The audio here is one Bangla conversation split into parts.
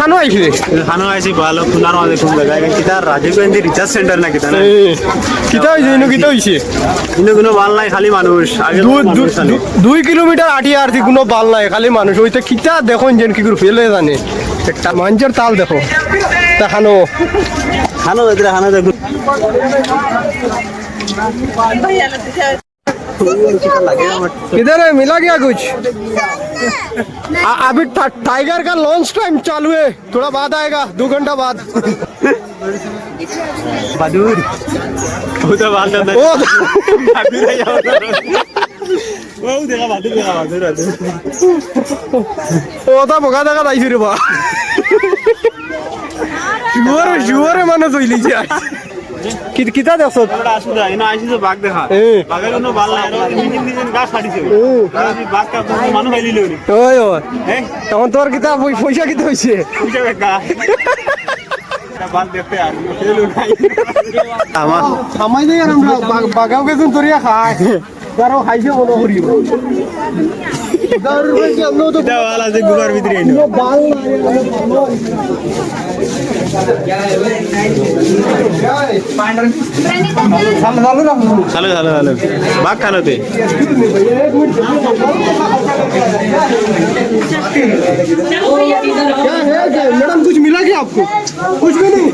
খানো আইছে খানো আইছি ভালো খুনার মাঝে খুব জায়গা কিতা রাজীব গান্ধী রিসার্চ সেন্টার না কিতা না কিতা হইছে ইনো কিতা হইছে কিন্তু কোনো ভাল নাই খালি মানুষ আগে 2 কিলোমিটার আটিয়া আর কোনো বাল নাই খালি মানুষ হইতে কিতা দেখুন যেন কি করে ফেলে জানে একটা মানুষের তাল দেখো তা খানো খানো এদের খানো দেখো इधर है मिला क्या कुछ अभी टाइगर का लॉन्च टाइम चालू है थोड़ा बाद आएगा 2 घंटा बाद बहादुर वो तो बात है ओ वो देखा बहादुर ओ तो बगा देखा दाई फिर बा शुअर माने तो इलीजी কিতা দেখছ আমরা আসু যাই না আসি তো বাঘ দেখা বাঘের কোনো ভাল নাই আর নিজের গাছ ফাটিছে বাঘটা মানুষ খাইলিল ওই ওই তখন তোর কিতা পয়সা কিতা হইছে পয়সা বেকা বাঘ দেখতে আর ফেলু নাই আমার সামাই দেই আর আমরা বাগাও গেছুন তোরিয়া খায় তারও খাইছে মনে করিব দারুর বেশি আমরা তো দেওয়াল আছে গুবার ভিতরে এনো বাল চালু বাঘ খানোতে मैडम कुछ मिला क्या आपको कुछ भी नहीं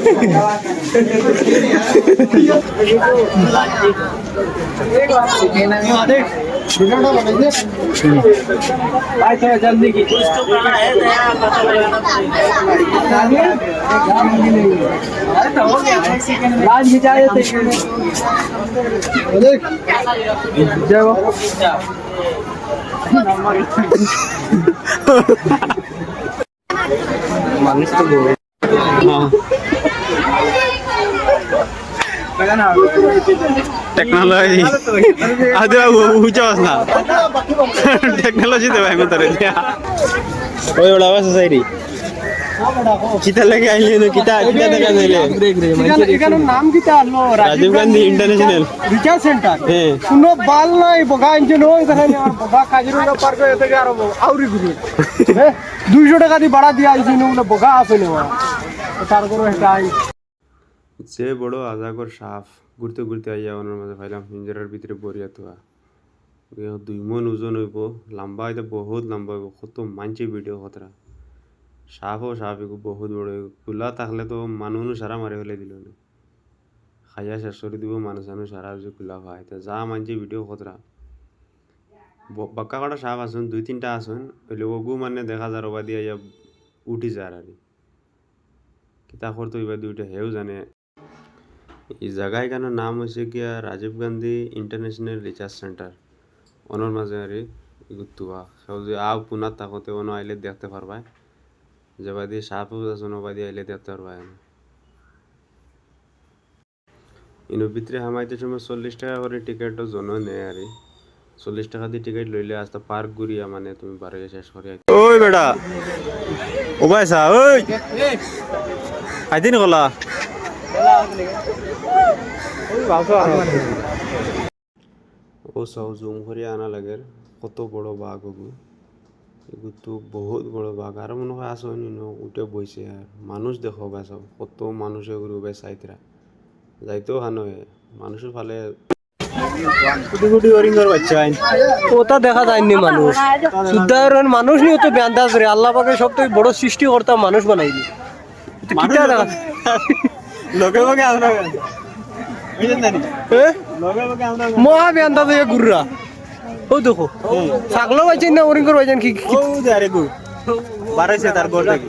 जल्दी की राज खिंचाए जय हो মানুষ তো বড় टेक्नोलॉजी आदि ऊंचा ना टेक्नोलॉजी दे भाई मत रे ओए बड़ा सोसाइटी किता लगे आइले न किता देखा देले এখানে নাম কিটা আলো Rajiv Gandhi international research centre কোনো বাল নাই বগা ইঞ্জিন ওই দেখেন আর বগা কাজিরঙ্গা পার্ক এতে আর আউরি ঘুরি 200 টাকা দি ভাড়া দিয়া আইছি নো বগা আছে না তার করে হেটাই যে বড় আজাগর সাপ ঘুরতে ঘুরতে আইয়া ওনার মাঝে পাইলাম পিঞ্জরার ভিতরে বরিয়া তোয়া 2 মন ওজন হইব লম্বা হইতে বহুত লম্বা হইব কত মানছি ভিডিও খতরা সাপও সাপ এগো বহুত বড় খোলা থাকলে তো মানুষ সারা মারি ফেলে দিল না খাইয়া শেষ করে দিব মানুষ সারা যে খোলা খায় তা যা মানছি ভিডিও খতরা বাক্কা কটা সাপ আসুন 2-3টা আসুন হইলে ওগু মানে দেখা যার ওবা দিয়ে আইয়া উঠি যার আর কিতা করতে হইবা দুইটা হেও জানে এই জায়গায় কেন নাম হয়েছে গিয়া Rajiv Gandhi international research centre ওনার মাঝে আর গুতুয়া সেও যে আও পুনাত থাকতে অন্য আইলে দেখতে পারবাই যেবা দিয়ে সাপও আছে ওবা দিয়ে আইলে দেখতে পারবাই ইনো ভিতরে হামাইতে সময় 40 টাকা করে টিকিটও জন নেয় আর 40 টাকা দিয়ে টিকিট লইলে আস্তে পার্ক ঘুরিয়া মানে তুমি বারে শেষ করে ওই বেটা ও ভাইসা ওই আইদিন গলা ও সব জুম করে আনা লাগে কত বড় বাঘ ওগু এগু তো বহুত বড় বাঘ আর মনে হয় আসো উঠে বইছে আর মানুষ দেখো বা সব কত মানুষ এগুলো বে সাইতরা যাইতেও হানো মানুষের ফালে কুটি কুটি ওরিঙ্গর বাচ্চা ওটা দেখা যায়নি মানুষ সুধারণ মানুষ নিয়ে তো বেন্দাজ রে আল্লাহ পাকে সবথেকে বড় সৃষ্টিকর্তা মানুষ বানাইলি কিটা দেখা লোকে লোকে আমরা বুঝেন না লোকে লোকে আমরা মহা বেন্দাজ এ গুররা ও দেখো ছাগল বাইছেন না ওরিঙ্গর বাইছেন কি ও আরে গু বারাইছে তার গোল দেখি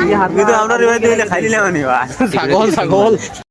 এই হাত দিয়ে আমরা রিভাই দিলে খাইলে মানে ছাগল